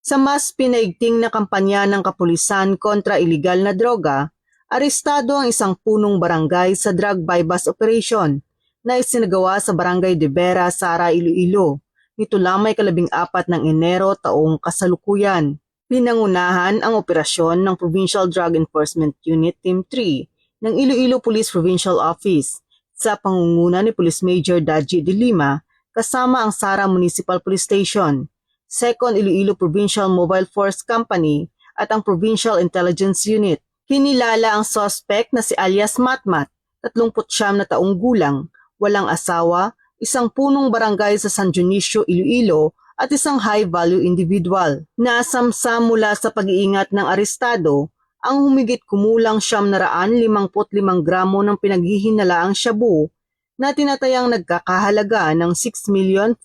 Sa mas pinaigting na kampanya ng kapulisan kontra iligal na droga, arestado ang isang punong barangay sa drug bypass operation na isinagawa sa Barangay de Vera, Sara, Iloilo. Nito lamang 14 ng Enero taong kasalukuyan. Pinangunahan ang operasyon ng Provincial Drug Enforcement Unit Team 3 ng Iloilo Police Provincial Office sa pangunguna ni Police Major Daji de Lima kasama ang Sara Municipal Police Station, 2nd Iloilo Provincial Mobile Force Company at ang Provincial Intelligence Unit. Kinilala ang suspect na si alias Matmat, 39 na taong gulang, walang asawa, isang punong barangay sa San Dionisio, Iloilo at isang high-value individual. Nasamsam mula sa pag-iingat ng arestado ang humigit kumulang 755 gramo ng pinaghihinalaang shabu na tinatayang nagkakahalaga ng 6,494,000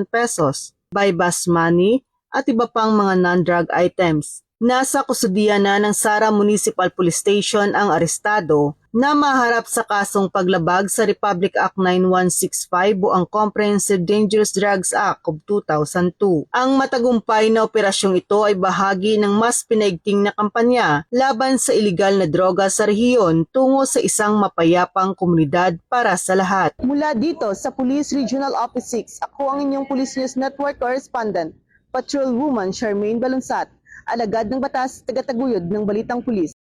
pesos, bypass money at iba pang mga non-drug items. Nasa kustudiya na ng Sara Municipal Police Station ang arestado na maharap sa kasong paglabag sa Republic Act 9165 o ang Comprehensive Dangerous Drugs Act of 2002. Ang matagumpay na operasyong ito ay bahagi ng mas pinaigting na kampanya laban sa iligal na droga sa rehiyon tungo sa isang mapayapang komunidad para sa lahat. Mula dito sa Police Regional Office 6, ako ang inyong Police News Network Correspondent, Patrolwoman Charmaine Balunsat, alagad ng batas, tagataguyod ng Balitang Pulis.